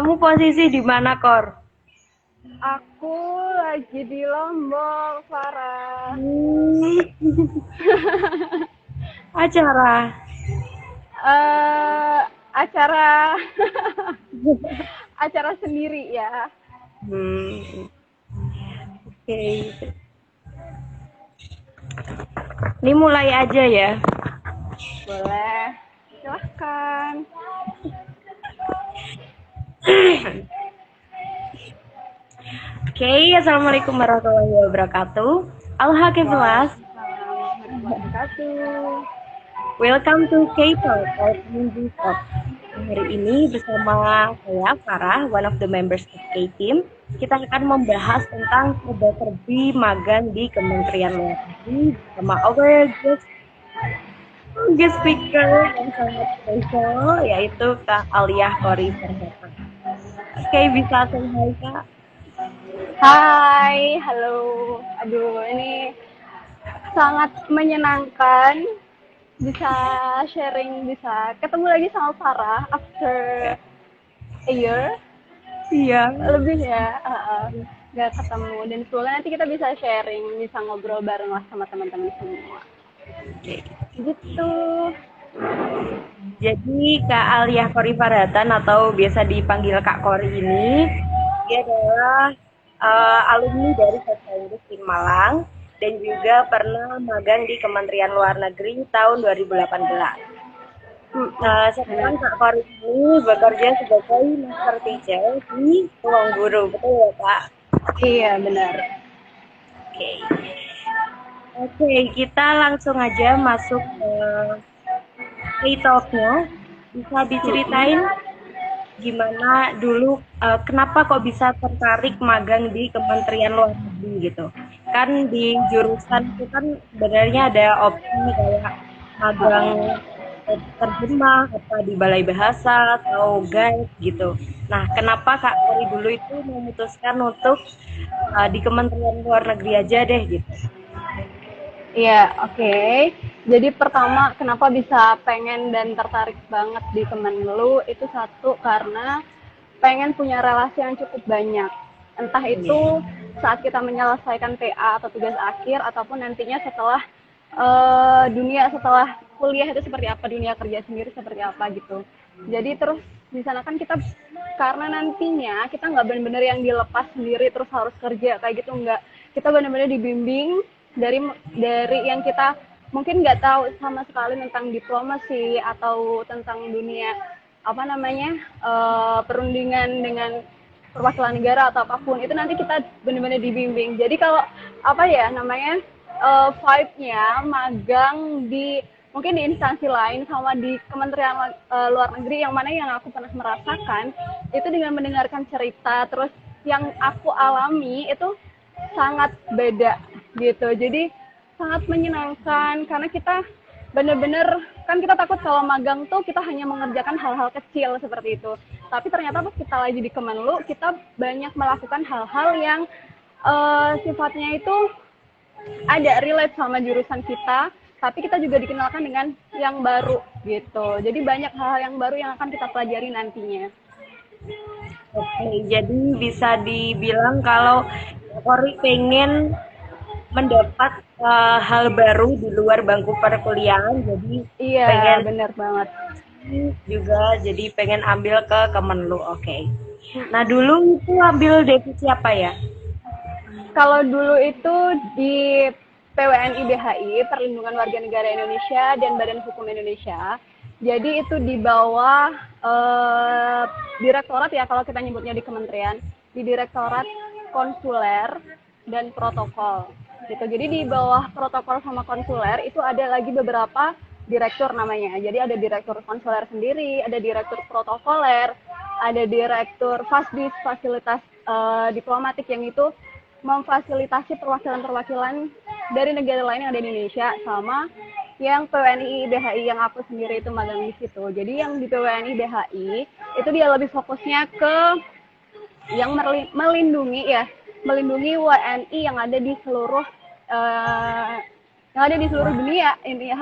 Kamu posisi di mana, Kor? Aku lagi di Lombok, Farah. Hmm, acara. Acara acara sendiri ya. Hmm, oke. Ini mulai aja ya. Boleh, silahkan. Oke, Assalamualaikum warahmatullahi wabarakatuh. Al-Haqiflas, Waalaikumsalam warahmatullahi wabarakatuh. welcome to K-Talk or Community Talk. Hari ini bersama saya, Farah, one of the members of K-Team, kita akan membahas tentang serba-serbi magang di Kementerian Luar Negeri bersama our guest speaker yang sangat spesial, yaitu Kak Aliyah Kori Farhata. Oke, bisa say hi, Kak? Hai, halo. Aduh, ini sangat menyenangkan bisa sharing, bisa ketemu lagi sama Farah after a year. Iya. Lebih ya, nggak ketemu. Dan semoga nanti kita bisa sharing, bisa ngobrol bareng lah sama teman-teman semua. Oke. Gitu. Jadi Kak Aliyah Kori Farhatan atau biasa dipanggil Kak Kori ini, dia adalah alumni dari Teknik Malang dan juga pernah magang di Kementerian Luar Negeri tahun 2018. Sekarang Benar. Kak Kori ini bekerja sebagai master teacher di Ruang Guru, betul ya Kak? Iya, benar. Oke. Oke, kita langsung aja masuk ke talk-nya. Bisa diceritain gimana dulu, kenapa kok bisa tertarik magang di Kementerian Luar Negeri gitu? Kan di jurusan itu kan sebenarnya ada opsi kayak magang terjemah apa di Balai Bahasa atau guide gitu. Nah, kenapa Kak Kori dulu itu memutuskan untuk di Kementerian Luar Negeri aja deh gitu? Iya, oke. Jadi pertama, kenapa bisa pengen dan tertarik banget di Kemenlu, itu satu karena pengen punya relasi yang cukup banyak. Entah Iya. itu saat kita menyelesaikan TA atau tugas akhir, ataupun nantinya setelah dunia setelah kuliah itu seperti apa, dunia kerja sendiri seperti apa gitu. Jadi terus di sana kan kita, karena nantinya kita nggak benar-benar yang dilepas sendiri terus harus kerja kayak gitu, nggak. Kita benar-benar dibimbing dari yang kita mungkin nggak tahu sama sekali tentang diplomasi atau tentang dunia apa namanya, perundingan dengan perwakilan negara atau apapun itu, nanti kita benar-benar dibimbing. Jadi kalau apa ya namanya, vibe-nya magang di mungkin di instansi lain sama di Kementerian Luar Negeri, yang mana yang aku pernah merasakan itu dengan mendengarkan cerita terus yang aku alami itu sangat beda gitu. Jadi sangat menyenangkan karena kita benar-benar, kan kita takut kalau magang tuh kita hanya mengerjakan hal-hal kecil seperti itu. Tapi ternyata pas kita lagi di Kemenlu, kita banyak melakukan hal-hal yang sifatnya itu ada relate sama jurusan kita, tapi kita juga dikenalkan dengan yang baru gitu. Jadi banyak hal-hal yang baru yang akan kita pelajari nantinya. Oke, jadi bisa dibilang kalau Kori pengen mendapat hal baru di luar bangku perkuliahan, jadi Iya, pengen benar banget. juga jadi pengen ambil ke Kemenlu. Oke. Nah, dulu itu ambil divisi apa ya? Kalau dulu itu di PWNI BHI, Perlindungan Warga Negara Indonesia dan Badan Hukum Indonesia. Jadi itu di bawah direktorat ya, kalau kita nyebutnya di kementerian, di Direktorat Konsuler dan Protokol. Gitu. Jadi di bawah protokol sama konsuler itu ada lagi beberapa direktur namanya. Jadi ada direktur konsuler sendiri, ada direktur protokoler, ada direktur Fasdis, fasilitas diplomatik, yang itu memfasilitasi perwakilan-perwakilan dari negara lain yang ada di Indonesia, sama yang PWNI BHI yang aku sendiri itu magang di situ. Jadi yang di PWNI BHI itu dia lebih fokusnya ke yang melindungi ya, melindungi WNI yang ada di seluruh uh, yang ada di seluruh dunia ini,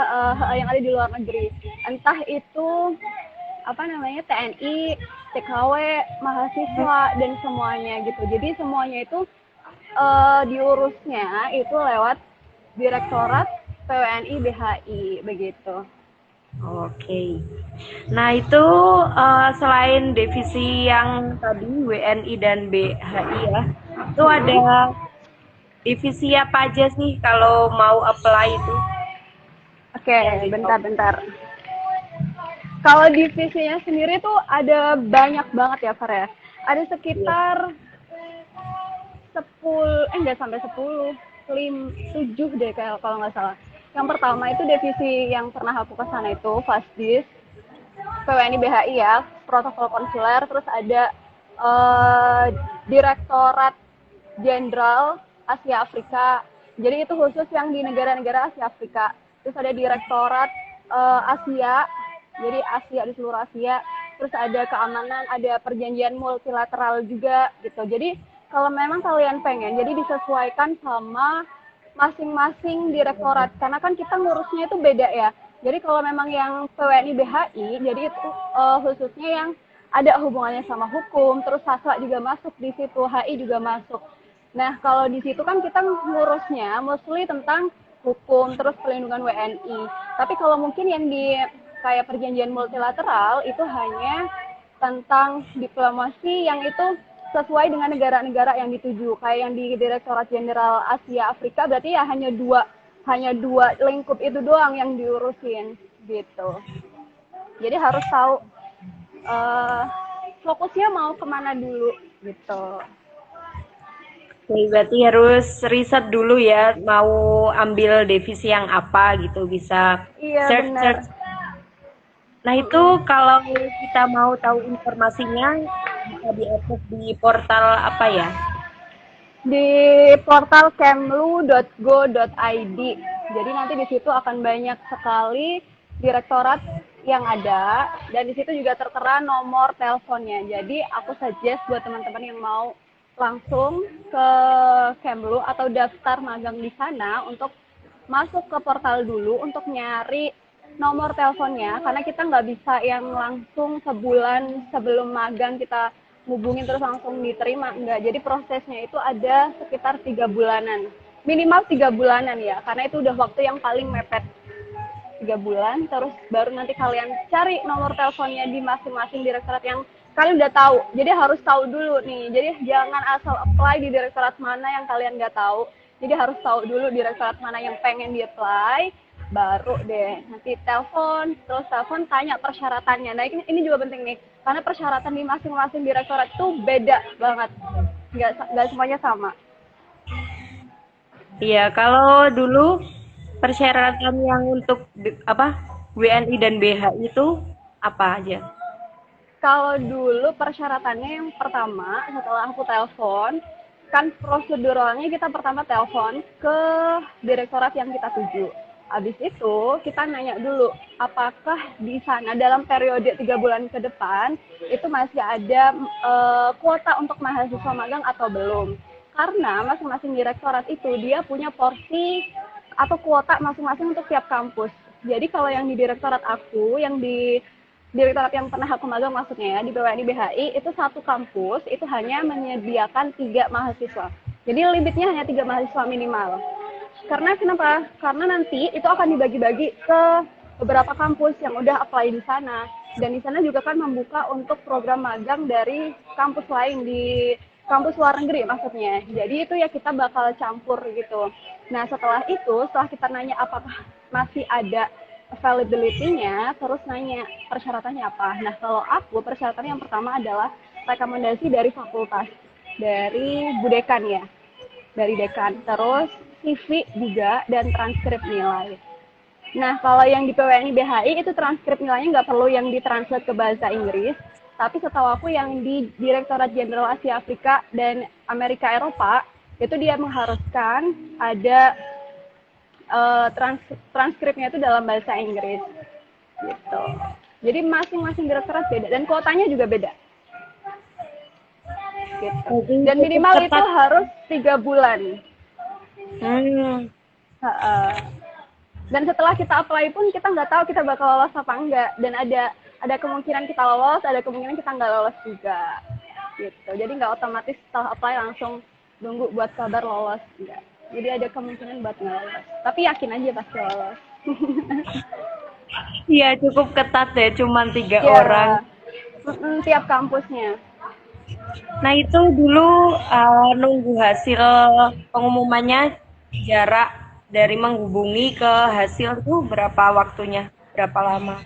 yang ada di luar negeri. Entah itu apa namanya TNI TKW, mahasiswa, dan semuanya gitu. Jadi semuanya itu diurusnya itu lewat Direktorat PWNI BHI begitu. Oke. Nah, itu selain divisi yang tadi WNI dan BHI ya, itu ada divisi apa aja sih kalau mau apply itu Oke, yang di top? bentar-bentar. Kalau divisinya sendiri tuh ada banyak banget ya, Far ya. Ada Iya. sekitar 10, enggak sampai 10, 7 deh kalau nggak salah. Yang pertama itu divisi yang pernah aku ke sana itu Fasdis, PWNI BHI ya, protokol konsuler, terus ada eh, Direktorat Jenderal Asia Afrika. Jadi itu khusus yang di negara-negara Asia Afrika. Terus ada Direktorat Asia, jadi Asia di seluruh Asia. Terus ada keamanan, ada perjanjian multilateral juga gitu. Jadi kalau memang kalian pengen, jadi disesuaikan sama masing-masing direktorat. Karena kan kita ngurusnya itu beda ya. Jadi kalau memang yang PWNI BHI, jadi itu khususnya yang ada hubungannya sama hukum, terus sastra juga masuk di situ, HI juga masuk. Nah, kalau di situ kan kita ngurusnya mostly tentang hukum, terus pelindungan WNI. Tapi kalau mungkin yang di kayak perjanjian multilateral itu hanya tentang diplomasi yang itu sesuai dengan negara-negara yang dituju. Kayak yang di Direktorat Jenderal Asia Afrika berarti ya hanya dua lingkup itu doang yang diurusin gitu. Jadi harus tahu uh, fokusnya mau kemana dulu gitu. Oke, berarti harus riset dulu ya, mau ambil divisi yang apa gitu, bisa Iya benar. search-search. Nah, itu kalau kita mau tahu informasinya bisa diakses di portal apa ya? Di portal kemlu.go.id. Jadi nanti di situ akan banyak sekali direktorat yang ada dan di situ juga tertera nomor teleponnya. Jadi aku suggest buat teman-teman yang mau langsung ke Kemlu atau daftar magang di sana untuk masuk ke portal dulu untuk nyari nomor teleponnya karena kita nggak bisa yang langsung sebulan sebelum magang kita hubungin terus langsung diterima, enggak. Jadi prosesnya itu ada sekitar 3 bulanan, minimal 3 bulanan ya, karena itu udah waktu yang paling mepet. 3 bulan terus baru nanti kalian cari nomor teleponnya di masing-masing direktorat yang kalian udah tahu. Jadi harus tahu dulu nih, jadi jangan asal apply di direktorat mana yang kalian nggak tahu. Jadi harus tahu dulu direktorat mana yang pengen di apply, baru deh nanti telepon, terus telepon tanya persyaratannya. Nah ini juga penting nih karena persyaratan di masing-masing direktorat itu beda banget, nggak semuanya sama. Iya, kalau dulu persyaratan yang untuk apa WNI dan BHI itu apa aja? Kalau dulu persyaratannya yang pertama setelah aku telepon, kan proseduralnya kita pertama telepon ke direktorat yang kita tuju. Habis itu kita nanya dulu apakah di sana dalam periode 3 bulan ke depan itu masih ada kuota untuk mahasiswa magang atau belum. Karena masing-masing direktorat itu dia punya porsi atau kuota masing-masing untuk tiap kampus. Jadi kalau yang di direktorat aku, yang di direktorat yang pernah aku magang maksudnya ya, di BWNI BHI, itu satu kampus itu hanya menyediakan 3 mahasiswa. Jadi limitnya hanya 3 mahasiswa minimal. Karena kenapa? Karena nanti itu akan dibagi-bagi ke beberapa kampus yang udah apply di sana. Dan di sana juga kan membuka untuk program magang dari kampus lain di kampus luar negeri maksudnya. Jadi itu ya kita bakal campur gitu. Nah setelah itu, setelah kita nanya apakah masih ada availability-nya, terus nanya persyaratannya apa. Nah kalau aku persyaratannya yang pertama adalah rekomendasi dari fakultas, dari Bu Dekan ya, dari dekan. Terus CV juga dan transkrip nilai. Nah, kalau yang di PWNI BHI itu transkrip nilainya nggak perlu yang ditranslate ke bahasa Inggris, tapi setahu aku yang di Direktorat Jenderal Asia Afrika dan Amerika Eropa, itu dia mengharuskan ada transkripnya itu dalam bahasa Inggris. Gitu. Jadi masing-masing direktorat beda, dan kuotanya juga beda. Gitu. Dan minimal itu harus 3 bulan. Dan setelah kita apply pun kita nggak tahu kita bakal lolos apa enggak. Dan ada ada kemungkinan kita lolos, ada kemungkinan kita nggak lolos juga gitu. Jadi nggak otomatis setelah apply langsung nunggu buat kabar lolos, enggak. Jadi ada kemungkinan buat nggak lolos, tapi yakin aja pasti lolos. Iya, cukup ketat ya, cuman 3 orang. Ya, tiap kampusnya. Nah, itu dulu nunggu hasil pengumumannya, jarak dari menghubungi ke hasil itu berapa waktunya? Berapa lama?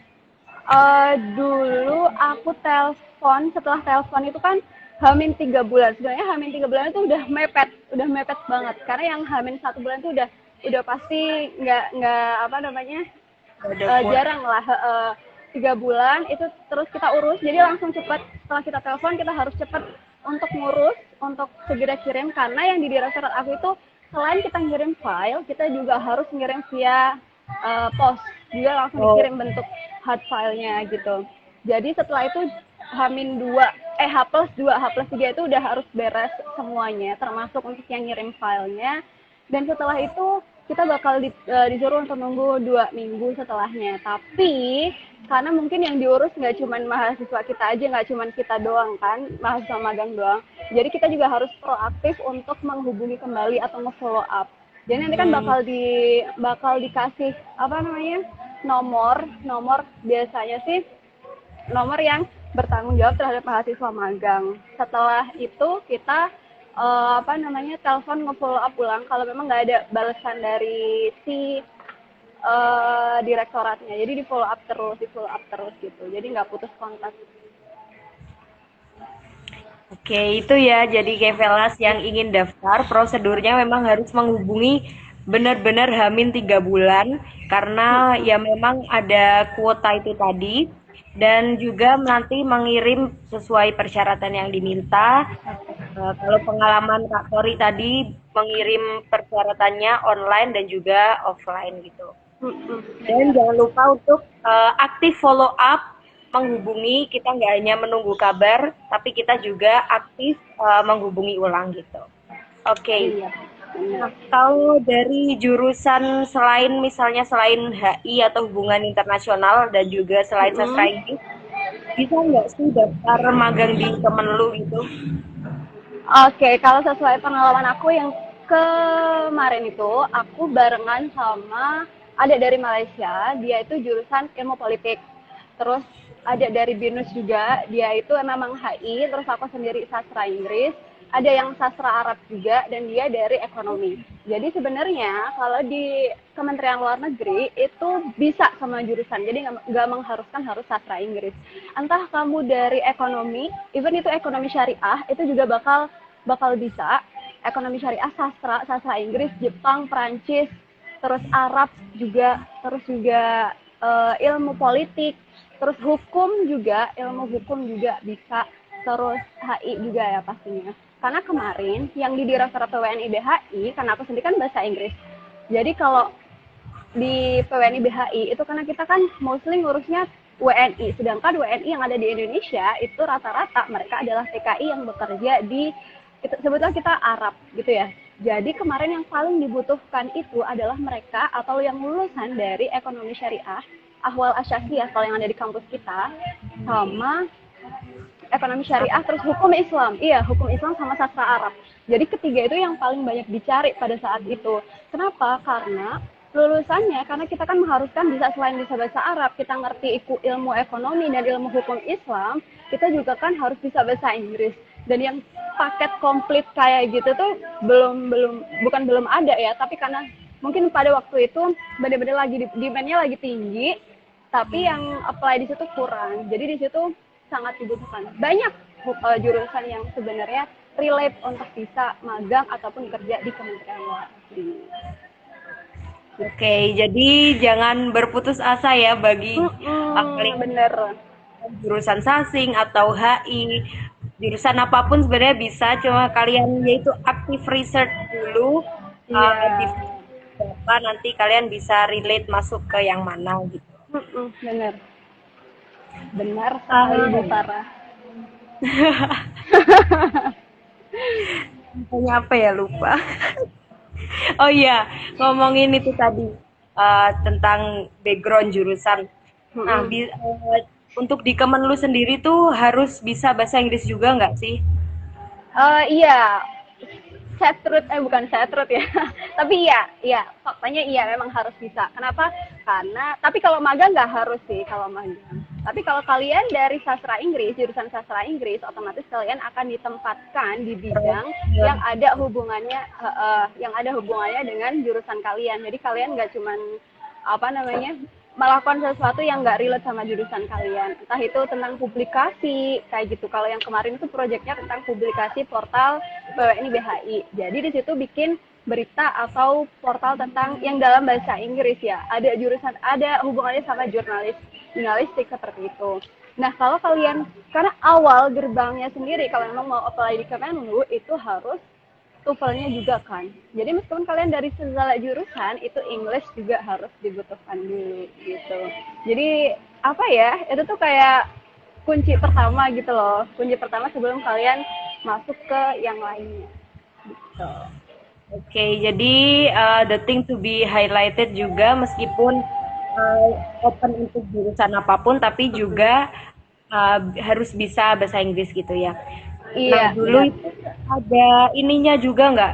Dulu aku telepon, setelah telepon itu kan H-3 bulan. Sebenarnya H-3 bulan itu udah mepet banget. Karena yang H-1 bulan itu udah pasti nggak apa namanya, jarang lah. 3 bulan itu terus kita urus, jadi langsung cepat setelah kita telepon kita harus cepat untuk ngurus, untuk segera kirim, karena yang di direktorat aku itu selain kita ngirim file, kita juga harus ngirim via pos, juga langsung dikirim bentuk hard filenya gitu. Jadi setelah itu H+2, H+3 itu udah harus beres semuanya, termasuk untuk yang ngirim filenya. Dan setelah itu kita bakal disuruh untuk nunggu 2 minggu setelahnya. Tapi karena mungkin yang diurus nggak cuma mahasiswa kita aja, nggak cuma kita doang kan, mahasiswa magang doang. Jadi kita juga harus proaktif untuk menghubungi kembali atau nge-follow up. Jadi nanti kan bakal dikasih apa namanya, nomor biasanya sih nomor yang bertanggung jawab terhadap mahasiswa magang. Setelah itu kita telepon nge-follow up ulang kalau memang nggak ada balasan dari si direktoratnya. Jadi di follow up terus gitu. Jadi nggak putus kontak. Oke, itu ya. Jadi Kevelas yang ingin daftar, prosedurnya memang harus menghubungi benar-benar H-3 bulan, karena ya memang ada kuota itu tadi, dan juga nanti mengirim sesuai persyaratan yang diminta. Kalau pengalaman Kak Tori tadi mengirim persyaratannya online dan juga offline gitu. Dan jangan lupa untuk aktif follow up, menghubungi, kita nggak hanya menunggu kabar, tapi kita juga aktif menghubungi ulang gitu. Oke. Nah, kalau dari jurusan selain HI atau hubungan internasional dan juga selain sastra Inggris, bisa nggak sih daftar magang di Kemenlu gitu? Oke, kalau sesuai pengalaman aku yang kemarin itu, aku barengan sama ada dari Malaysia, dia itu jurusan ilmu politik. Terus ada dari BINUS juga, dia itu memang HI, terus aku sendiri sastra Inggris, ada yang sastra Arab juga, dan dia dari ekonomi. Jadi sebenarnya kalau di Kementerian Luar Negeri itu bisa sama jurusan, jadi nggak mengharuskan harus sastra Inggris. Entah kamu dari ekonomi, even itu ekonomi syariah, itu juga bakal bisa. Ekonomi syariah, sastra Inggris, Jepang, Perancis, terus Arab juga, terus juga ilmu politik, terus ilmu hukum juga bisa, terus HI juga ya pastinya. Karena kemarin yang di Direktorat PWNI BHI, karena aku sendiri kan bahasa Inggris, jadi kalau di PWNI BHI itu karena kita kan mostly ngurusnya WNI, sedangkan WNI yang ada di Indonesia itu rata-rata mereka adalah TKI yang bekerja di, sebetulnya kita Arab gitu ya. Jadi kemarin yang paling dibutuhkan itu adalah mereka atau yang lulusan dari ekonomi syariah, ahwal asyafiyah kalau yang ada di kampus kita, sama ekonomi syariah, terus hukum Islam. Iya, hukum Islam sama sastra Arab. Jadi ketiga itu yang paling banyak dicari pada saat itu. Kenapa? Karena lulusannya, karena kita kan mengharuskan bisa, selain bisa bahasa Arab, kita ngerti ilmu ekonomi dan ilmu hukum Islam, kita juga kan harus bisa bahasa Inggris. Dan yang paket komplit kayak gitu tuh belum ada ya, tapi karena mungkin pada waktu itu benar-benar lagi demand-nya lagi tinggi, tapi yang apply di situ kurang. Jadi di situ sangat dibutuhkan. Banyak jurusan yang sebenarnya relate untuk bisa magang ataupun kerja di Kementerian Luar Negeri. Oke, jadi jangan berputus asa ya bagi bener. Jurusan sasing atau HI, jurusan apapun sebenarnya bisa, cuma kalian yaitu aktif research dulu, di apa nanti kalian bisa relate masuk ke yang mana gitu. Benar sekali Bu Farah. Tanya apa ya, lupa. Oh iya, ngomongin itu tadi tentang background jurusan. Nah, untuk di Kemenlu sendiri tuh harus bisa bahasa Inggris juga nggak sih? Iya, bukan sad truth ya. Tapi iya, faktanya iya memang harus bisa. Kenapa? Karena tapi kalau magang nggak harus sih kalau magang. Tapi kalau kalian dari sastra Inggris, jurusan sastra Inggris, otomatis kalian akan ditempatkan di bidang yang ada hubungannya dengan jurusan kalian. Jadi kalian nggak cuman apa namanya melakukan sesuatu yang nggak relate sama jurusan kalian. Entah itu tentang publikasi, kayak gitu. Kalau yang kemarin itu proyeknya tentang publikasi portal PWNI BHI. Jadi di situ bikin berita atau portal tentang yang dalam bahasa Inggris ya. Ada jurusan, ada hubungannya sama jurnalistik seperti itu. Nah, kalau kalian, karena awal gerbangnya sendiri, kalau memang mau apply di Kemenlu, itu harus TOEFL-nya juga kan. Jadi meskipun kalian dari segala jurusan, itu English juga harus dibutuhkan dulu gitu. Jadi apa ya, itu tuh kayak kunci pertama gitu loh. Kunci pertama sebelum kalian masuk ke yang lainnya. Gitu. Oke, jadi the thing to be highlighted juga meskipun open untuk jurusan apapun, tapi juga harus bisa bahasa Inggris gitu ya. Nah, Iya, dulu itu ada ininya juga nggak,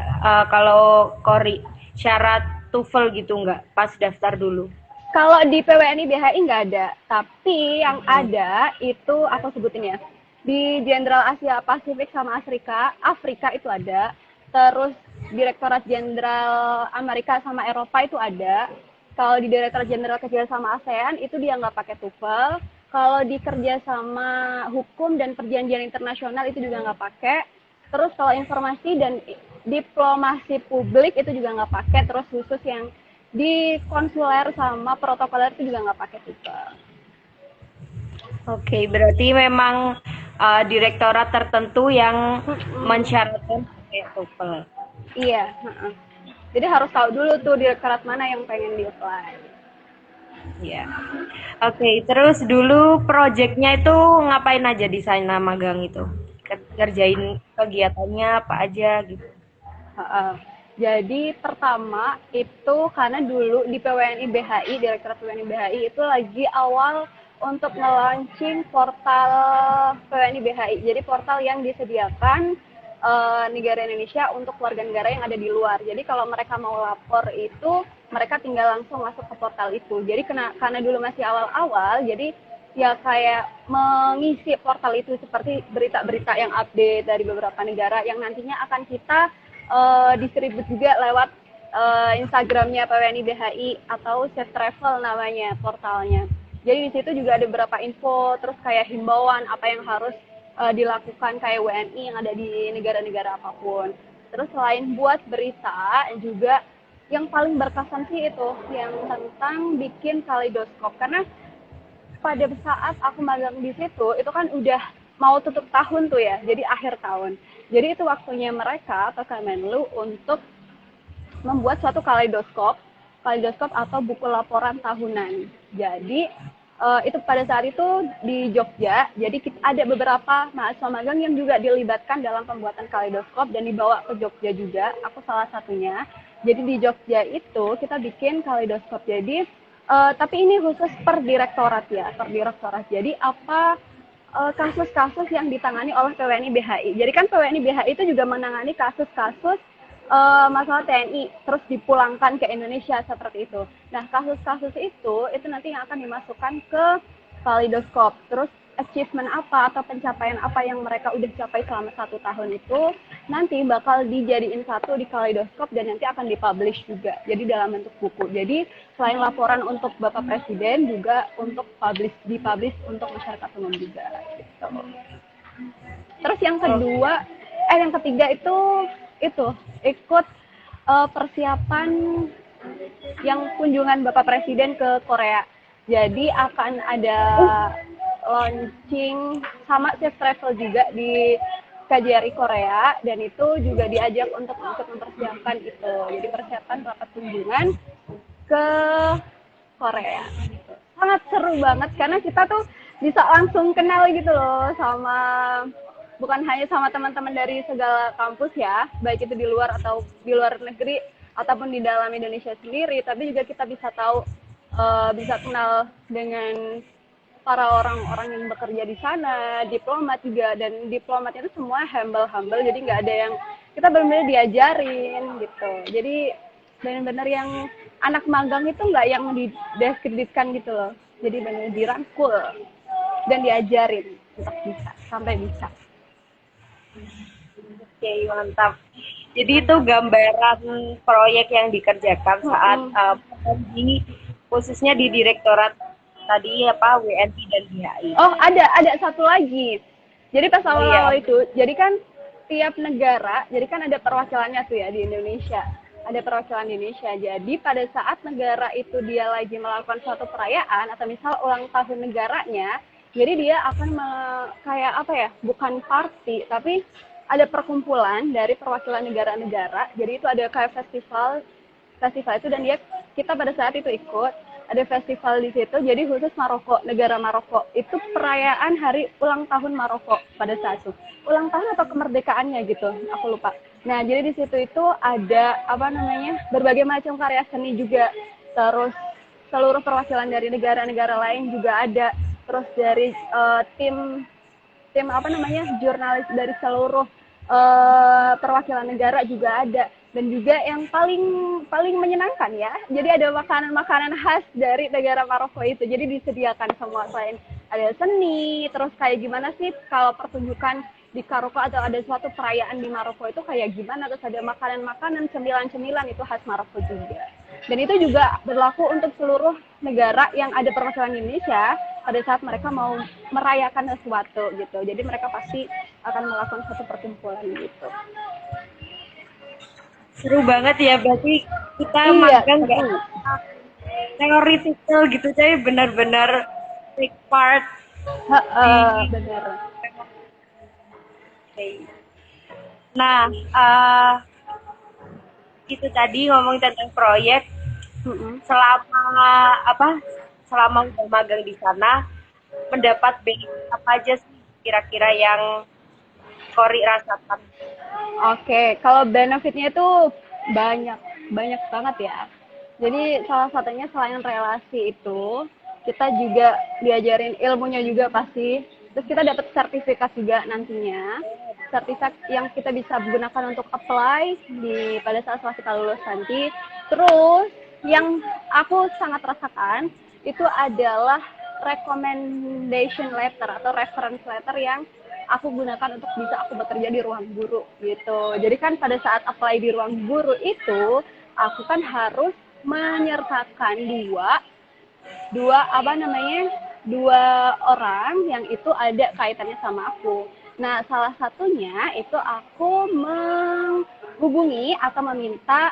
kalau Kori, syarat TOEFL gitu nggak pas daftar dulu? kalau di PWNI BHI nggak ada, tapi yang ada itu aku sebutin ya. Di Jenderal Asia Pasifik sama Afrika itu ada. Terus Direktorat Jenderal Amerika sama Eropa itu ada. Kalau di Direktorat Jenderal Kecil sama ASEAN itu dia nggak pakai TOEFL. Kalau di kerja sama hukum dan perjanjian internasional itu juga nggak pakai. Terus kalau informasi dan diplomasi publik itu juga nggak pakai. Terus khusus yang di konsuler sama protokoler itu juga nggak pakai TOEFL. Oke, berarti memang direktorat tertentu yang mensyaratkan pakai TOEFL. Iya. Jadi harus tahu dulu tuh direktorat mana yang pengen di-apply. Ya. Oke, terus dulu proyeknya itu ngapain aja di sana magang itu? Kerjain kegiatannya apa aja gitu? Jadi pertama itu karena dulu di PWNI BHI, Direktorat PWNI BHI itu lagi awal untuk nge-launching portal PWNI BHI. Jadi portal yang disediakan negara Indonesia untuk warga negara yang ada di luar. Jadi kalau mereka mau lapor itu mereka tinggal langsung masuk ke portal itu. Jadi karena dulu masih awal-awal, jadi ya kayak mengisi portal itu seperti berita-berita yang update dari beberapa negara yang nantinya akan kita distribute juga lewat Instagramnya PWNI BHI atau Safe Travel namanya portalnya. Jadi di situ juga ada beberapa info, terus kayak himbauan apa yang harus dilakukan kayak WNI yang ada di negara-negara apapun. Terus selain buat berita juga yang paling berkesan sih itu yang tentang bikin kaleidoskop, karena pada saat aku magang di situ itu kan udah mau tutup tahun tuh ya, jadi akhir tahun. Jadi itu waktunya mereka atau Kemenlu untuk membuat suatu kaleidoskop atau buku laporan tahunan. Jadi itu pada saat itu di Jogja, jadi ada beberapa mahasiswa magang yang juga dilibatkan dalam pembuatan kaleidoskop dan dibawa ke Jogja juga, aku salah satunya. Jadi di Jogja itu kita bikin kaleidoskop, jadi tapi ini khusus per direktorat ya, per direktorat. Jadi apa kasus-kasus yang ditangani oleh PWNI BHI. Jadi kan PWNI BHI itu juga menangani kasus-kasus masalah TNI terus dipulangkan ke Indonesia seperti itu. Nah, kasus-kasus itu nanti yang akan dimasukkan ke kaleidoskop. Terus achievement apa atau pencapaian apa yang mereka udah capai selama 1 tahun itu nanti bakal dijadiin satu di kaleidoskop dan nanti akan dipublish juga. Jadi dalam bentuk buku. Jadi selain laporan untuk Bapak Presiden juga untuk dipublish untuk masyarakat umum juga gitu. Terus yang ketiga itu ikut persiapan yang kunjungan Bapak Presiden ke Korea. Jadi akan ada launching sama Safe Travel juga di KJRI Korea, dan itu juga diajak untuk mempersiapkan itu. Jadi persiapan rapat kunjungan ke Korea. Sangat seru banget karena kita tuh bisa langsung kenal gitu loh sama, bukan hanya sama teman-teman dari segala kampus ya, baik itu di luar atau di luar negeri ataupun di dalam Indonesia sendiri, tapi juga kita bisa tahu, bisa kenal dengan para orang-orang yang bekerja di sana, diplomat juga, dan diplomatnya itu semua humble-humble, jadi nggak ada yang kita benar-benar diajarin gitu. Jadi benar-benar yang anak magang itu nggak yang dideskripsikan gitu loh. Jadi benar-benar dirangkul dan diajarin untuk bisa sampai bisa. Oke, mantap. Jadi itu gambaran proyek yang dikerjakan saat di khususnya di direktorat tadi apa WNI dan BHI. Oh, ada satu lagi. Jadi pas awal-awal iya. itu, jadi kan tiap negara, jadi kan ada perwakilannya tuh ya di Indonesia. Ada perwakilan di Indonesia. Jadi pada saat negara itu dia lagi melakukan suatu perayaan atau misal ulang tahun negaranya, jadi dia akan kayak apa ya? Bukan party, tapi ada perkumpulan dari perwakilan negara-negara. Jadi itu ada kayak festival itu, dan kita pada saat itu ikut ada festival di situ. Jadi khusus Maroko, negara Maroko itu perayaan hari ulang tahun Maroko pada saat itu, ulang tahun atau kemerdekaannya gitu, aku lupa. Nah jadi di situ itu ada apa namanya berbagai macam karya seni juga, terus seluruh perwakilan dari negara-negara lain juga ada, terus dari tim apa namanya jurnalis dari seluruh perwakilan negara juga ada. Dan juga yang paling menyenangkan ya, jadi ada makanan khas dari negara Maroko itu, jadi disediakan semua. Selain ada seni, terus kayak gimana sih kalau pertunjukan di Maroko atau ada suatu perayaan di Maroko itu kayak gimana, terus ada makanan cemilan itu khas Maroko juga. Dan itu juga berlaku untuk seluruh negara yang ada perwakilan Indonesia pada saat mereka mau merayakan sesuatu gitu. Jadi mereka pasti akan melakukan suatu perkumpulan gitu. Seru banget ya, berarti kita magang nggak teoritikal gitu, jadi benar-benar take part benar. Nah, itu tadi ngomong tentang proyek. Selama udah magang di sana, mendapat benefit apa aja sih kira-kira yang Kori rasakan? Oke, kalau benefitnya itu banyak banget ya. Jadi salah satunya selain relasi itu, kita juga diajarin ilmunya juga pasti. Terus kita dapat sertifikat juga nantinya. Sertifikat yang kita bisa gunakan untuk apply pada saat setelah kita lulus nanti. Terus yang aku sangat rasakan itu adalah recommendation letter atau reference letter yang aku gunakan untuk bisa aku bekerja di ruang guru gitu. Jadi kan pada saat apply di ruang guru itu, aku kan harus menyertakan dua orang yang itu ada kaitannya sama aku. Nah, salah satunya itu aku menghubungi atau meminta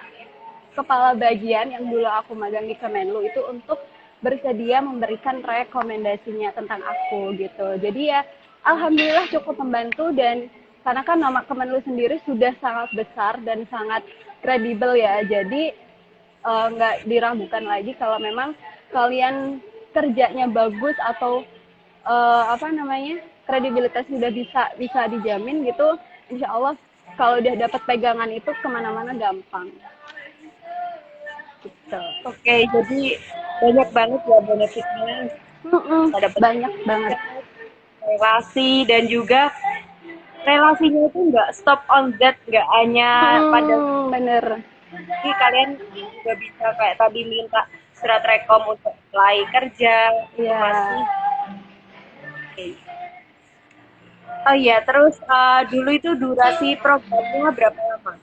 kepala bagian yang dulu aku magang di Kemenlu itu untuk bersedia memberikan rekomendasinya tentang aku gitu. Jadi ya alhamdulillah cukup membantu, dan karena kan nama Kemenlu sendiri sudah sangat besar dan sangat kredibel ya, jadi nggak diragukan lagi kalau memang kalian kerjanya bagus atau kredibilitas sudah bisa dijamin gitu. Insya Allah kalau udah dapat pegangan itu kemana-mana gampang. Gitu. Oke, jadi banyak banget ya benefitnya. Banyak banget. Relasi, dan juga relasinya itu nggak stop on that, nggak hanya pada bener. Jadi kalian juga bisa kayak tadi minta surat rekom untuk apply kerja. Iya. Oh iya, terus dulu itu durasi programnya berapa lama?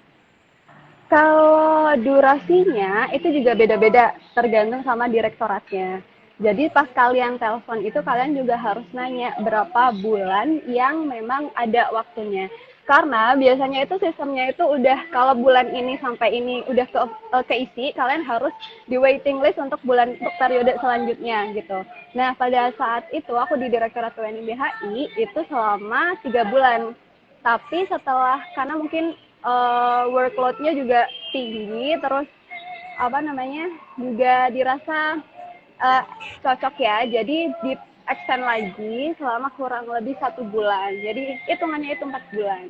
Kalau durasinya itu juga beda-beda, tergantung sama direktoratnya. Jadi pas kalian telepon itu kalian juga harus nanya berapa bulan yang memang ada waktunya. Karena biasanya itu sistemnya itu udah kalau bulan ini sampai ini udah keisi, kalian harus di waiting list untuk periode selanjutnya gitu. Nah pada saat itu aku di Direktorat WNI BHI itu selama 3 bulan. Tapi karena mungkin workload-nya juga tinggi, terus juga dirasa cocok ya, jadi di extend lagi selama kurang lebih 1 bulan, jadi hitungannya itu 4 bulan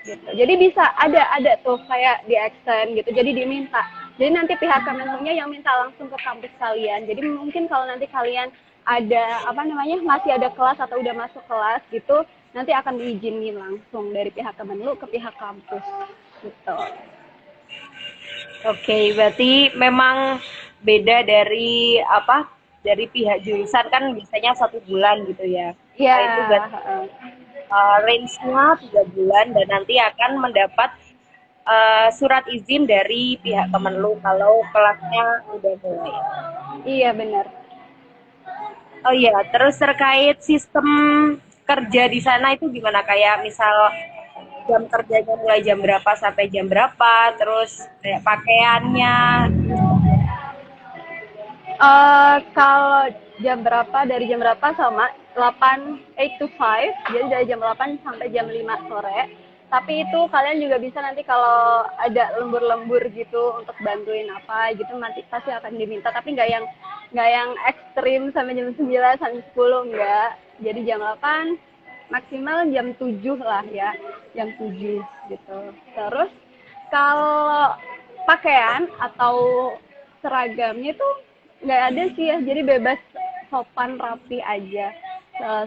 gitu. Jadi bisa ada tuh kayak di extend gitu, jadi diminta, jadi nanti pihak Kemenlunya yang minta langsung ke kampus kalian. Jadi mungkin kalau nanti kalian ada apa namanya masih ada kelas atau udah masuk kelas gitu, nanti akan diizinin langsung dari pihak Kemenlu ke pihak kampus gitu. Oke, berarti memang beda dari apa? Dari pihak jurusan kan biasanya 1 bulan gitu ya. Iya. Nah, itu berarti range-nya 3 bulan dan nanti akan mendapat surat izin dari pihak Kemenlu kalau kelasnya udah mulai. Iya benar. Oh iya, terus terkait sistem kerja di sana itu gimana? Kayak misal jam kerjanya mulai jam berapa sampai jam berapa, terus kayak pakaiannya. Kalau jam berapa dari jam berapa sama 8 to 5, jadi dari jam 8 sampai jam 5 sore. Tapi itu kalian juga bisa nanti kalau ada lembur-lembur gitu untuk bantuin apa gitu nanti pasti akan diminta, tapi nggak yang ekstrim sampai jam 9 sampai 10 enggak. Jadi jam 8 maksimal jam 7 lah ya, jam 7 gitu. Terus kalau pakaian atau seragamnya itu nggak ada sih ya, jadi bebas sopan rapi aja.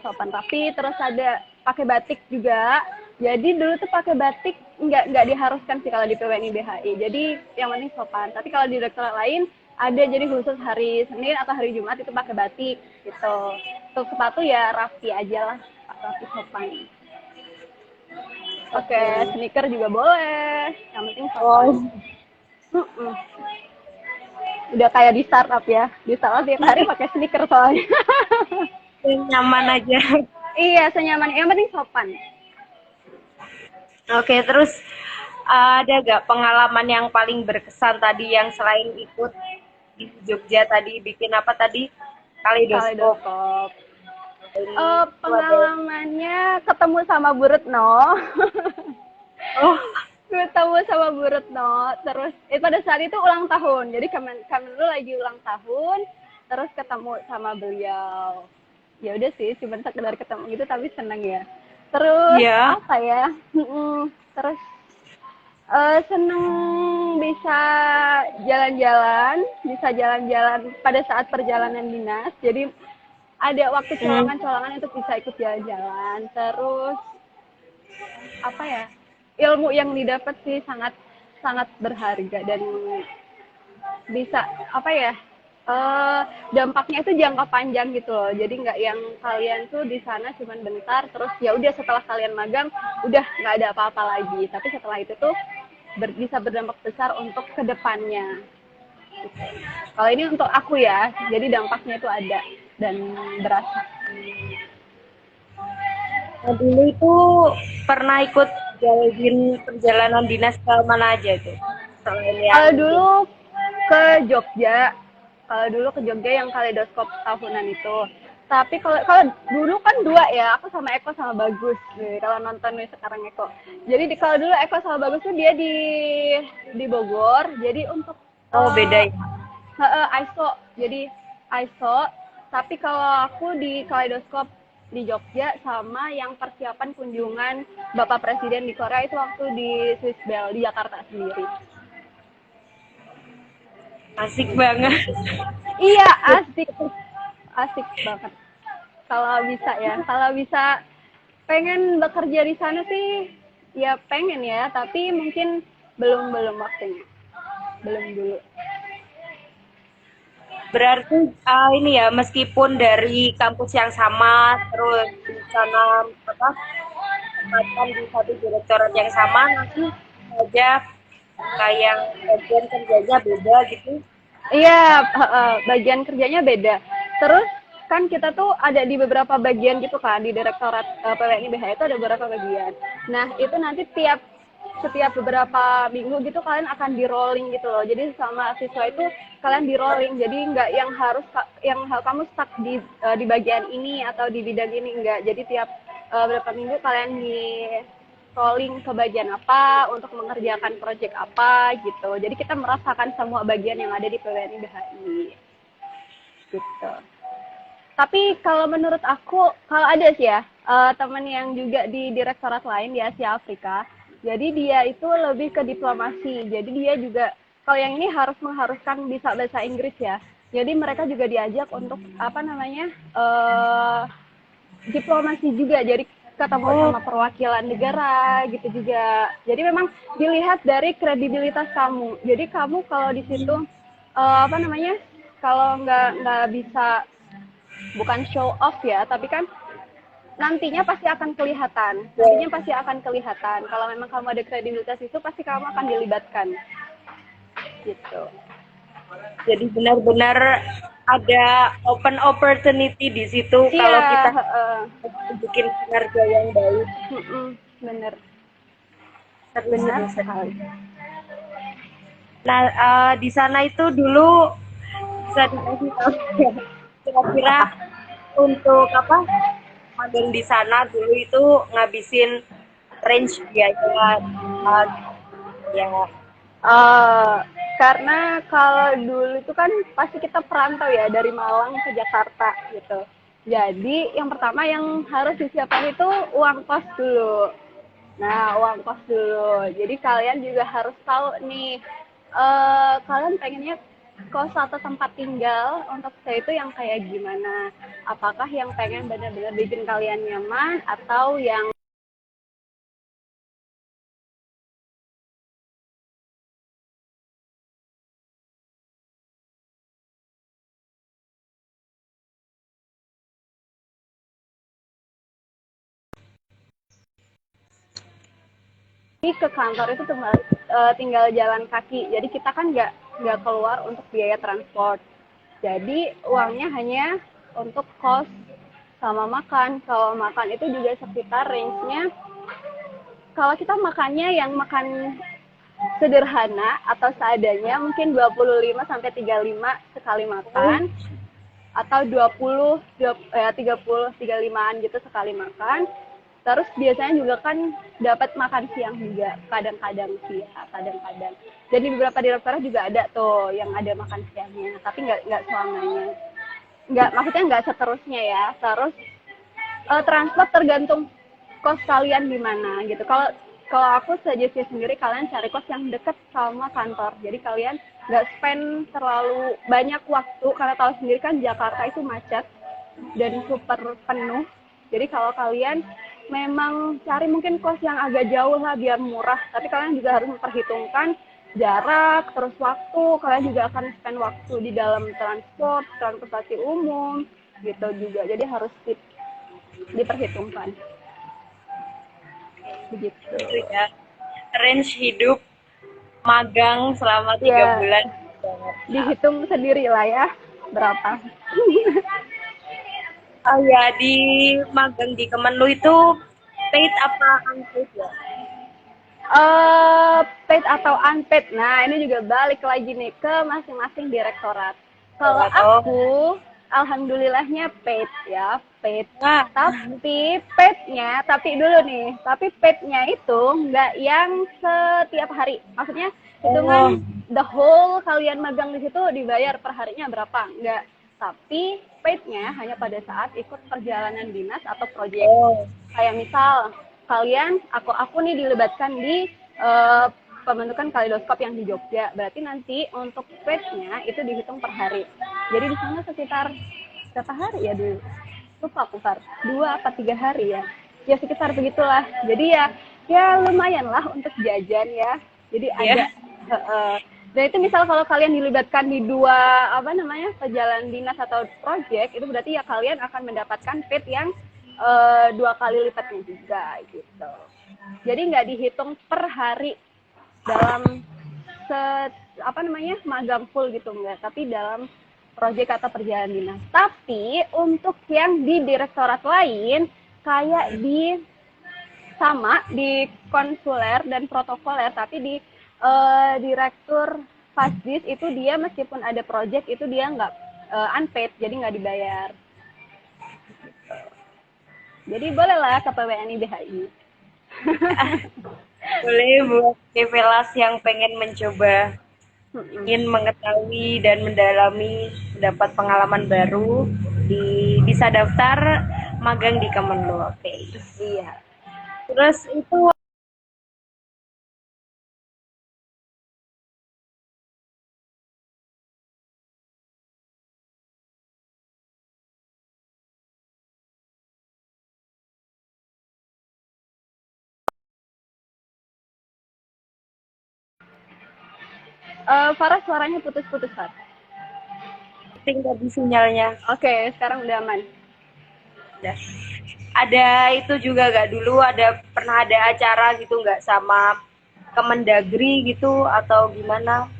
Sopan rapi, terus ada pakai batik juga. Jadi dulu tuh pakai batik nggak diharuskan sih kalau di PWNI BHI, jadi yang penting sopan. Tapi kalau di rektorat lain ada, jadi khusus hari Senin atau hari Jumat itu pakai batik gitu. Untuk sepatu ya rapi aja lah, rapi sopan. Oke, sneaker juga boleh, yang penting sopan. Oh, Udah kayak di startup ya, di startup tiap hari pakai sneaker soalnya. nyaman aja. Iya, senyaman, yang penting sopan. Oke, terus ada gak pengalaman yang paling berkesan tadi yang selain ikut di Jogja tadi bikin apa tadi? Kaleidoskop. Kaleidoskop. Ini Pengalamannya ketemu sama Bu Retno. oh, Ketemu sama Bu Retno, terus pada saat itu ulang tahun, jadi Kemenlu lagi ulang tahun, terus ketemu sama beliau. Ya udah sih, cuma sekedar ketemu gitu tapi seneng ya. Terus iya. apa ya? Terus seneng bisa jalan-jalan pada saat perjalanan dinas. Jadi ada waktu colongan-colongan untuk bisa ikut jalan-jalan. Terus apa ya? Ilmu yang didapat sih sangat sangat berharga dan bisa apa ya? Dampaknya itu jangka panjang gitu loh. Jadi nggak yang kalian tuh di sana cuman bentar, terus ya udah setelah kalian magang udah nggak ada apa-apa lagi. Tapi setelah itu tuh bisa berdampak besar untuk kedepannya. Gitu. Kalau ini untuk aku ya, jadi dampaknya itu ada dan berasa. Nah, dulu itu pernah ikut jalin perjalanan dinas ke mana aja tuh? Selain yang Kalau dulu ke Jogja, yang kaleidoskop tahunan itu. Tapi kalau dulu kan 2 ya, aku sama Eko sama Bagus. Nih, kalau nonton nih sekarang Eko. Jadi kalau dulu Eko sama Bagus tuh dia di Bogor. Jadi untuk beda ya. ISO. Jadi ISO. Tapi kalau aku di kaleidoskop di Jogja sama yang persiapan kunjungan Bapak Presiden di Korea itu waktu di Swiss Bell di Jakarta sendiri. Asik banget. Iya, asik banget. Kalau bisa pengen bekerja di sana sih, ya pengen ya, tapi mungkin belum waktunya, belum dulu. Berarti ini ya, meskipun dari kampus yang sama, terus di sana apa tempatan di satu direktorat yang sama, nanti aja kayak bagian kerjanya beda gitu. Iya, bagian kerjanya beda. Terus kan kita tuh ada di beberapa bagian gitu kan, di direktorat PWNI BHI itu ada beberapa bagian. Nah itu nanti setiap beberapa minggu gitu kalian akan di rolling gitu loh. Jadi sama siswa itu kalian di rolling, jadi nggak yang kamu stuck di bagian ini atau di bidang ini, enggak. Jadi tiap beberapa minggu kalian di rolling ke bagian apa untuk mengerjakan proyek apa gitu. Jadi kita merasakan semua bagian yang ada di PWNI BHI gitu. Tapi kalau menurut aku, kalau ada sih ya teman yang juga di direktorat lain di Asia Afrika, jadi dia itu lebih ke diplomasi. Jadi dia juga, kalau yang ini mengharuskan bisa bahasa Inggris ya. Jadi mereka juga diajak untuk apa namanya diplomasi juga. Jadi ketemu sama perwakilan negara gitu juga. Jadi memang dilihat dari kredibilitas kamu. Jadi kamu kalau di situ apa namanya kalau nggak bisa bukan show off ya, tapi kan nantinya pasti akan kelihatan. Nantinya pasti akan kelihatan. Kalau memang kamu ada kredibilitas itu pasti kamu akan dilibatkan. Gitu. Jadi benar-benar ada open opportunity di situ kalau kita bikin kinerja yang baik. Bener. Benar sekali. Nah, di sana itu dulu bisa dikasih tahu kira-kira untuk apa magang di sana dulu itu ngabisin range biaya ya. Karena kalau dulu itu kan pasti kita perantau ya dari Malang ke Jakarta gitu. Jadi yang pertama yang harus disiapkan itu uang kos dulu. Nah, uang kos dulu. Jadi kalian juga harus tahu nih, kalian pengennya kos atau tempat tinggal untuk saya itu yang kayak gimana? Apakah yang pengen benar-benar bikin kalian nyaman atau yang ke kantor itu tinggal jalan kaki. Jadi kita kan nggak keluar untuk biaya transport. Jadi uangnya hanya untuk kos sama makan. Kalau makan itu juga sekitar range-nya. Kalau kita makannya yang makan sederhana atau seadanya mungkin 25 sampai 35 sekali makan atau 30 35-an gitu sekali makan. Terus biasanya juga kan dapat makan siang juga, kadang-kadang sih ya, kadang-kadang. Jadi beberapa direktorat juga ada tuh yang ada makan siangnya, tapi nggak selamanya. Nggak, maksudnya nggak seterusnya ya. Terus transport tergantung kos kalian di mana gitu. Kalau kalau aku suggest sendiri kalian cari kos yang deket sama kantor. Jadi kalian nggak spend terlalu banyak waktu karena tahu sendiri kan Jakarta itu macet dan super penuh. Jadi kalau kalian memang cari mungkin kos yang agak jauh lah biar murah, tapi kalian juga harus memperhitungkan jarak, terus waktu, kalian juga akan spend waktu di dalam transportasi umum gitu juga. Jadi harus diperhitungkan. Begitu. Itu ya. Range hidup magang selama 3 bulan. Dihitung sendiri lah ya berapa. Oh ya, di magang di Kemenlu itu paid apa unpaid ya? Paid atau unpaid. Nah, ini juga balik lagi nih ke masing-masing direktorat. Kalau aku, alhamdulillahnya paid ya, paid. Nah. Tapi paidnya, tapi dulu nih, tapi paidnya itu nggak yang setiap hari. Maksudnya hitungan the whole kalian magang di situ dibayar per harinya berapa? Nggak. Tapi paidnya hanya pada saat ikut perjalanan dinas atau proyek. Kayak misal kalian, aku nih dilibatkan di pembentukan kaleidoskop yang di Jogja. Berarti nanti untuk paidnya itu dihitung per hari. Jadi di sana sekitar berapa hari ya dulu? Lupa aku 2 apa 3 hari ya. Ya sekitar begitulah. Jadi ya lumayan lah untuk jajan ya. Jadi ada dan itu misal kalau kalian dilibatkan di 2 perjalanan dinas atau proyek, itu berarti ya kalian akan mendapatkan paid yang 2 kali lipatnya juga gitu. Jadi nggak dihitung per hari dalam magang full gitu enggak, tapi dalam proyek atau perjalanan dinas. Tapi untuk yang di direktorat lain kayak di konsuler dan protokoler, tapi di direktur Fasdis itu dia meskipun ada project itu dia nggak unpaid, jadi nggak dibayar. Jadi bolehlah ke PWNI BHI. Boleh buat Develas yang pengen mencoba, ingin mengetahui dan mendalami, dapat pengalaman baru, bisa daftar magang di Kemenlu. Oke. Iya. Terus itu Farah suaranya putus-putus, Far. Penting tadi sinyalnya. Oke, sekarang udah aman. Udah. Ada itu juga nggak dulu pernah ada acara gitu nggak sama Kemendagri gitu atau gimana?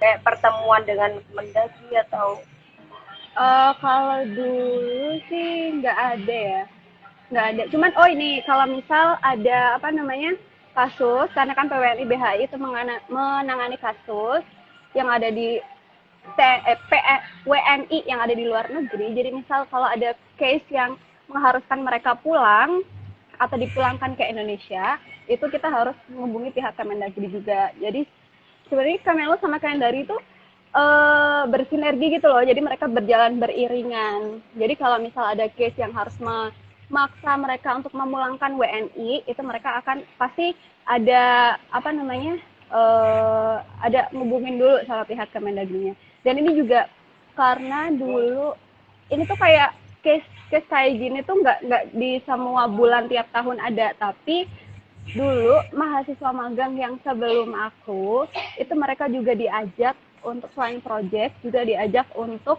Kayak pertemuan dengan Kemendagri atau Kalau dulu sih nggak ada ya. Nggak ada. Cuman, oh ini, kalau misal ada, apa namanya, kasus, karena kan PWNI BHI itu menangani kasus yang ada di WNI yang ada di luar negeri. Jadi misal kalau ada case yang mengharuskan mereka pulang atau dipulangkan ke Indonesia, itu kita harus menghubungi pihak Kemendagri juga. Jadi sebenarnya Kemenlu sama Kemendagri itu bersinergi gitu loh. Jadi mereka berjalan beriringan. Jadi kalau misal ada case yang harus memaksa mereka untuk memulangkan WNI, itu mereka akan pasti ada, apa namanya, ada ngubungin dulu sama pihak Kemendagrinya. Dan ini juga karena dulu ini tuh kayak case kayak gini tuh nggak di semua bulan tiap tahun ada, tapi dulu mahasiswa magang yang sebelum aku itu mereka juga diajak untuk, selain project, juga diajak untuk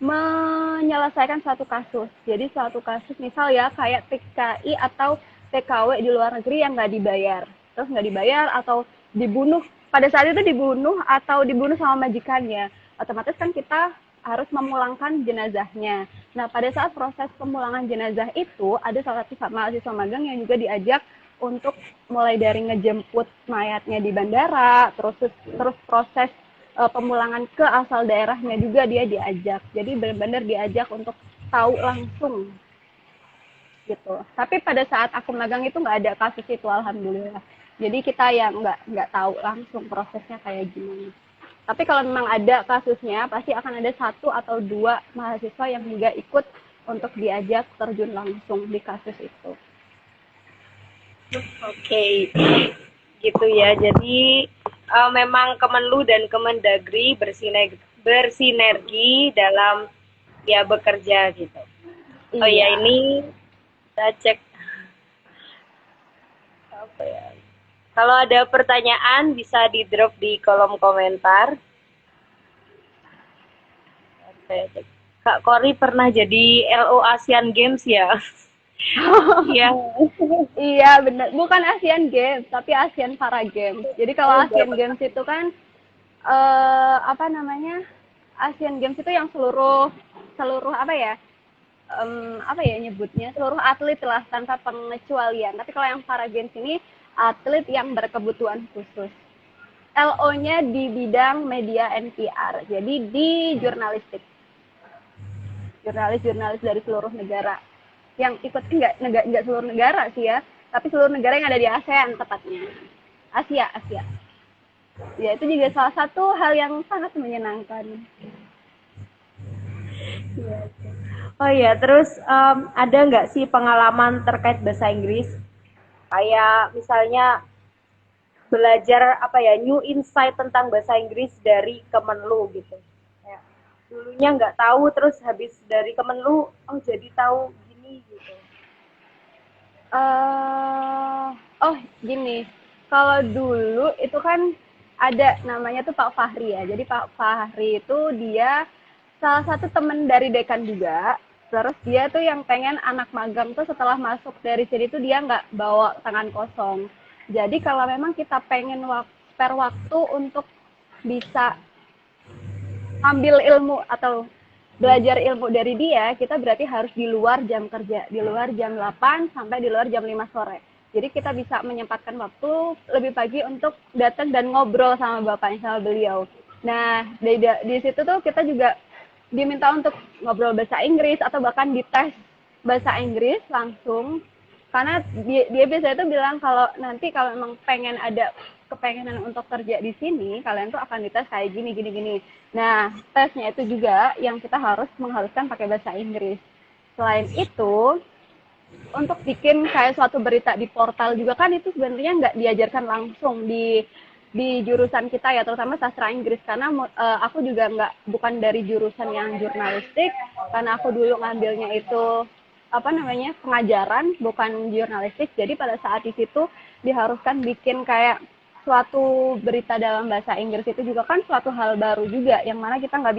menyelesaikan suatu kasus. Jadi suatu kasus misal ya kayak TKI atau TKW di luar negeri yang nggak dibayar, terus nggak dibayar atau dibunuh, pada saat itu dibunuh atau dibunuh sama majikannya, otomatis kan kita harus memulangkan jenazahnya. Nah, pada saat proses pemulangan jenazah itu ada salah satu mahasiswa magang yang juga diajak untuk mulai dari ngejemput mayatnya di bandara, terus proses pemulangan ke asal daerahnya juga dia diajak. Jadi benar-benar diajak untuk tahu langsung gitu. Tapi pada saat aku magang itu nggak ada kasus itu, alhamdulillah. Jadi kita yang nggak tahu langsung prosesnya kayak gimana. Tapi kalau memang ada kasusnya, pasti akan ada satu atau dua mahasiswa yang juga ikut untuk diajak terjun langsung di kasus itu. Oke, gitu ya. Jadi memang Kemenlu dan Kemendagri bersinergi dalam ya bekerja gitu. Oh Iya. ya, ini kita cek apa ya. Kalau ada pertanyaan bisa di drop di kolom komentar. Kak Kori pernah jadi LO Asian Games ya? Iya. Iya benar, bukan Asian Games tapi Asian Para Games. Jadi kalau Oh, Asian berapa? Games itu kan apa namanya, Asian Games itu yang seluruh seluruh apa ya, apa ya nyebutnya, seluruh atlet lah tanpa pengecualian. Tapi kalau yang Para Games ini atlet yang berkebutuhan khusus. LO-nya di bidang media NPR, jadi di jurnalistik, jurnalis-jurnalis dari seluruh negara yang ikut, nggak seluruh negara sih ya, tapi seluruh negara yang ada di ASEAN tepatnya, Asia. Ya itu juga salah satu hal yang sangat menyenangkan. Oh iya, terus ada nggak sih pengalaman terkait bahasa Inggris? Kayak misalnya belajar apa ya, new insight tentang bahasa Inggris dari Kemenlu gitu. Kayak dulunya nggak tahu, terus habis dari Kemenlu, oh jadi tahu gini gitu. Oh gini, kalau dulu itu kan ada namanya tuh Pak Fahri ya. Jadi Pak Fahri itu dia salah satu temen dari dekan juga. Terus dia tuh yang pengen anak magang tuh setelah masuk dari sini tuh dia nggak bawa tangan kosong. Jadi kalau memang kita pengen spare waktu untuk bisa ambil ilmu atau belajar ilmu dari dia, kita berarti harus di luar jam kerja, di luar jam 8 sampai di luar jam 5 sore. Jadi kita bisa menyempatkan waktu lebih pagi untuk datang dan ngobrol sama bapaknya, sama beliau. Nah, di situ tuh kita juga diminta untuk ngobrol bahasa Inggris atau bahkan dites bahasa Inggris langsung. Karena dia biasanya tuh bilang kalau nanti kalau memang pengen ada kepengenan untuk kerja di sini, kalian tuh akan dites kayak gini. Nah, tesnya itu juga yang kita mengharuskan pakai bahasa Inggris. Selain itu, untuk bikin kayak suatu berita di portal juga kan itu sebenarnya nggak diajarkan langsung di jurusan kita ya, terutama sastra Inggris, karena aku juga bukan dari jurusan yang jurnalistik, karena aku dulu ngambilnya itu apa namanya pengajaran bukan jurnalistik. Jadi pada saat di situ diharuskan bikin kayak suatu berita dalam bahasa Inggris itu juga kan suatu hal baru juga, yang mana kita nggak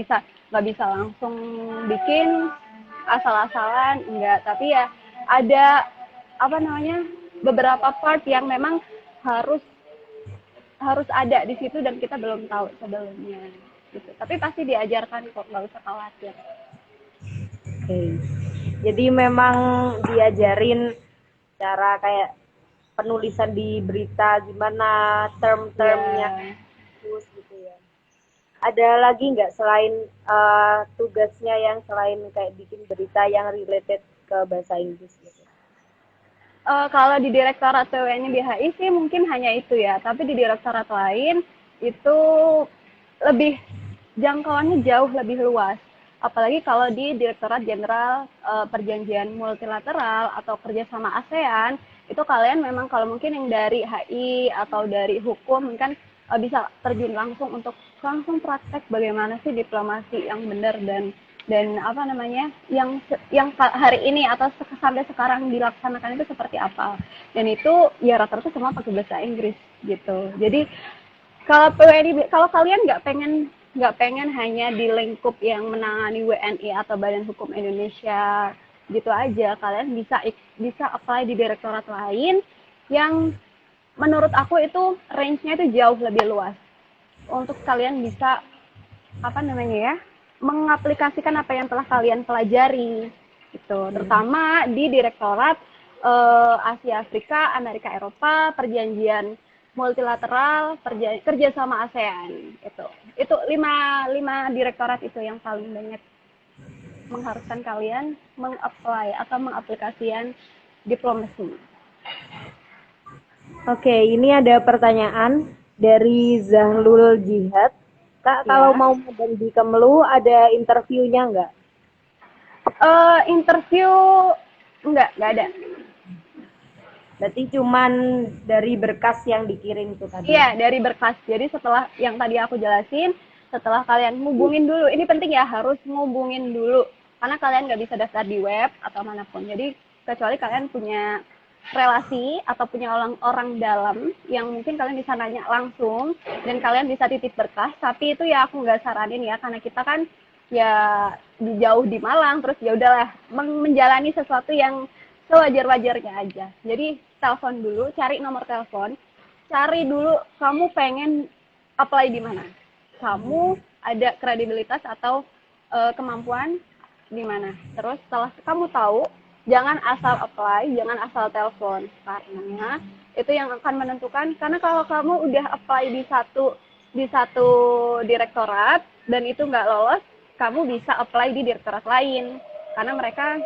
bisa langsung bikin asal-asalan, enggak. Tapi ya ada apa namanya, beberapa part yang memang harus harus ada di situ dan kita belum tahu sebelumnya gitu. Tapi pasti diajarkan kok, nggak usah khawatir. Oke. Jadi memang diajarin cara kayak penulisan di berita, gimana term-termnya Ya. terus gitu ya. Ada lagi nggak selain tugasnya yang selain kayak bikin berita yang related ke bahasa Inggris gitu? Kalau di Direktorat PWN BHI sih mungkin hanya itu ya, tapi di direktorat lain itu lebih jangkauannya jauh lebih luas. Apalagi kalau di Direktorat Jenderal Perjanjian Multilateral atau kerjasama ASEAN, itu kalian memang kalau mungkin yang dari HI atau dari hukum kan bisa terjun langsung untuk langsung praktek bagaimana sih diplomasi yang benar dan apa namanya yang hari ini atau sampai sekarang dilaksanakan itu seperti apa, dan itu ya rata-rata semua pakai bahasa Inggris gitu. Jadi kalau PWNI, kalau kalian nggak pengen hanya di lingkup yang menangani WNI atau Badan Hukum Indonesia gitu aja, kalian bisa apply di direktorat lain yang menurut aku itu range-nya itu jauh lebih luas untuk kalian bisa apa namanya ya, mengaplikasikan apa yang telah kalian pelajari gitu, terutama di direktorat Asia Afrika Amerika Eropa perjanjian multilateral kerjasama ASEAN. Itu lima direktorat itu yang paling banyak mengharuskan kalian mengapply atau mengaplikasikan diplomasi. Oke, ini ada pertanyaan dari Zahlul Jihad. Kak, kalau Ya. mau magang di Kemlu ada interviewnya nggak? Interview enggak ada. Berarti cuman dari berkas yang dikirim itu tadi. Iya, dari berkas. Jadi setelah yang tadi aku jelasin, setelah kalian ngubungin dulu, ini penting ya, harus ngubungin dulu. Karena kalian nggak bisa daftar di web atau manapun. Jadi kecuali kalian punya relasi atau punya orang dalam yang mungkin kalian bisa nanya langsung dan kalian bisa titip berkas. Tapi itu ya aku nggak saranin ya, karena kita kan ya jauh di Malang, terus ya udahlah menjalani sesuatu yang sewajar-wajarnya aja. Jadi telepon dulu, cari nomor telepon, cari dulu kamu pengen apply di mana, kamu ada kredibilitas atau kemampuan di mana. Terus setelah kamu tahu, jangan asal apply, jangan asal telepon, karena itu yang akan menentukan. Karena kalau kamu udah apply di satu direktorat dan itu nggak lolos, kamu bisa apply di direktorat lain, karena mereka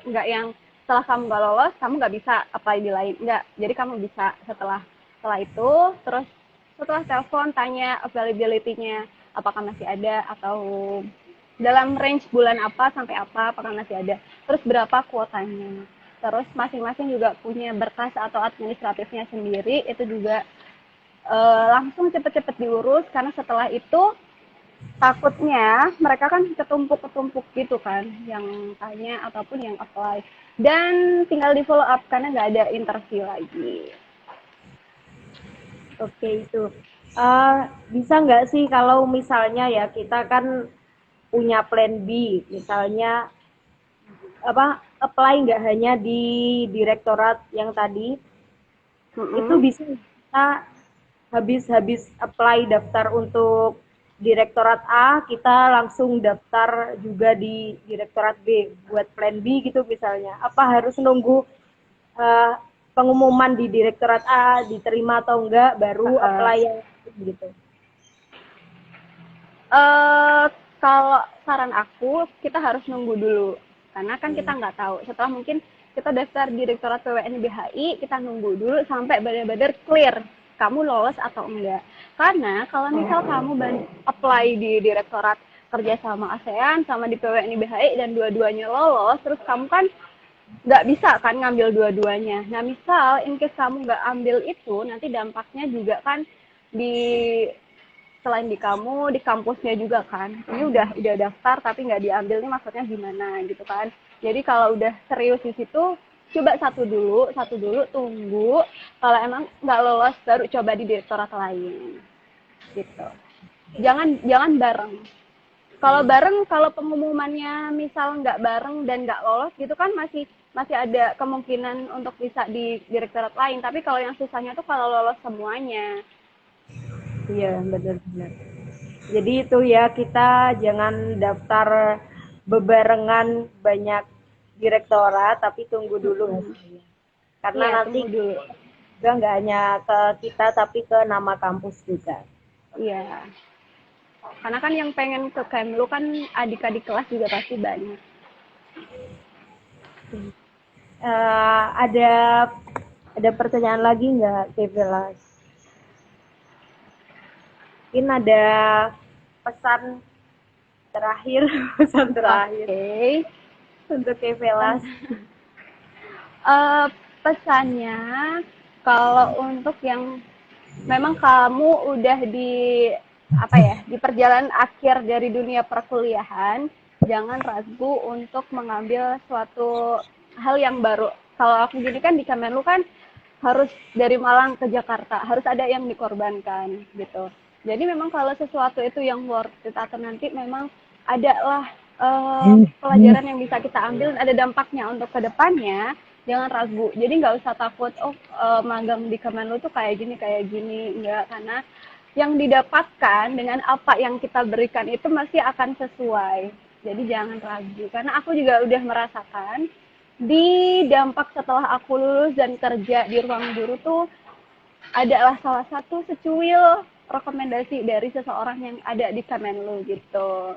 nggak yang setelah kamu nggak lolos kamu nggak bisa apply di lain, nggak. Jadi kamu bisa setelah itu, terus setelah telepon tanya availability-nya apakah masih ada atau dalam range bulan apa sampai apa, apakah masih ada, terus berapa kuotanya. Terus masing-masing juga punya berkas atau administratifnya sendiri, itu juga langsung cepet-cepet diurus, karena setelah itu takutnya mereka kan ketumpuk-ketumpuk gitu kan yang tanya ataupun yang apply, dan tinggal di follow up karena nggak ada interview lagi. Oke, itu. Bisa nggak sih kalau misalnya ya kita kan punya plan B, misalnya apa apply nggak hanya di direktorat yang tadi, itu bisa kita habis apply daftar untuk direktorat A, kita langsung daftar juga di direktorat B buat plan B gitu misalnya. Apa harus nunggu uh, pengumuman di direktorat A diterima atau enggak baru apply yang gitu? Kalau saran aku, kita harus nunggu dulu, karena kan kita nggak tahu. Setelah mungkin kita daftar di Direktorat PWN BHI, kita nunggu dulu sampai benar-benar clear kamu lolos atau enggak. Karena kalau misal kamu apply di Direktorat Kerjasama ASEAN sama di PWN BHI dan dua-duanya lolos, terus kamu kan nggak bisa kan ngambil dua-duanya. Nah, misal in case kamu nggak ambil itu, nanti dampaknya juga kan di selain di kamu, di kampusnya juga kan. Ini udah daftar tapi nggak diambil, nih maksudnya gimana gitu kan. Jadi kalau udah serius di situ, coba satu dulu, tunggu. Kalau emang nggak lolos, baru coba di direktorat lain, gitu. Jangan bareng. Kalau bareng, kalau pengumumannya misal nggak bareng dan nggak lolos gitu kan masih masih ada kemungkinan untuk bisa di direktorat lain. Tapi kalau yang susahnya tuh kalau lolos semuanya. Iya, benar-benar. Jadi itu ya, kita jangan daftar bebarengan banyak direktorat, tapi tunggu dulu hasilnya. Karena Iya, nanti tunggu dulu. juga nggak hanya ke kita, tapi ke nama kampus juga. Iya. Karena kan yang pengen ke Kemlu kan adik-adik kelas juga pasti banyak. Ada pertanyaan lagi nggak, Kevelas? Mungkin ada pesan terakhir, pesan terakhir Oke. untuk Kevelas. Pesannya kalau untuk yang memang kamu udah di apa ya, di perjalanan akhir dari dunia perkuliahan, jangan ragu untuk mengambil suatu hal yang baru. Kalau aku gini kan di Kemenlu kan harus dari Malang ke Jakarta, harus ada yang dikorbankan gitu. Jadi memang kalau sesuatu itu yang worth it atau nanti memang adalah pelajaran yang bisa kita ambil, ada dampaknya untuk kedepannya, jangan ragu. Jadi nggak usah takut, oh magang di Kemenlu tuh kayak gini, enggak. Karena yang didapatkan dengan apa yang kita berikan itu masih akan sesuai. Jadi jangan ragu. Karena aku juga udah merasakan di dampak setelah aku lulus dan kerja di ruang guru tuh adalah salah satu secuil rekomendasi dari seseorang yang ada di Kemenlu gitu.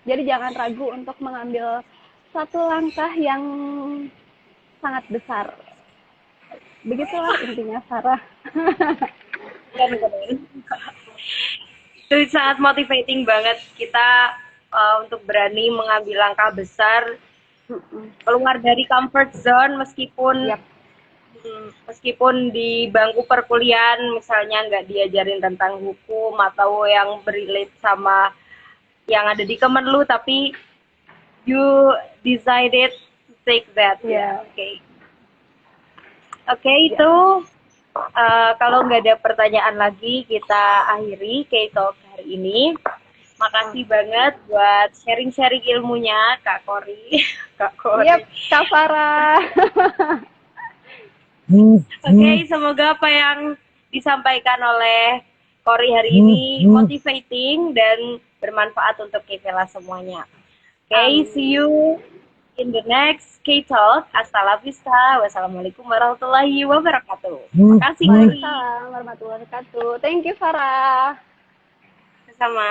Jadi jangan ragu untuk mengambil satu langkah yang sangat besar. Begitulah intinya, Sarah. Itu sangat motivating banget kita untuk berani mengambil langkah besar, keluar dari comfort zone meskipun Yap. meskipun di bangku perkuliahan misalnya nggak diajarin tentang hukum atau yang berrelate sama yang ada di Kemenlu, tapi you decided to take that. Yeah. Oke, itu kalau nggak ada pertanyaan lagi, kita akhiri K-Talk hari ini. Makasih banget buat sharing-sharing ilmunya, Kak Kori. Kak Kori. Yap, Kak Farah. Oke, semoga apa yang disampaikan oleh Kori hari ini motivating dan bermanfaat untuk Kevela semuanya. Oke, see you in the next K-Talk. Hasta la vista. Wassalamualaikum warahmatullahi wabarakatuh. Terima kasih. Waalaikumsalam warahmatullahi wabarakatuh. Thank you, Farah. Sama.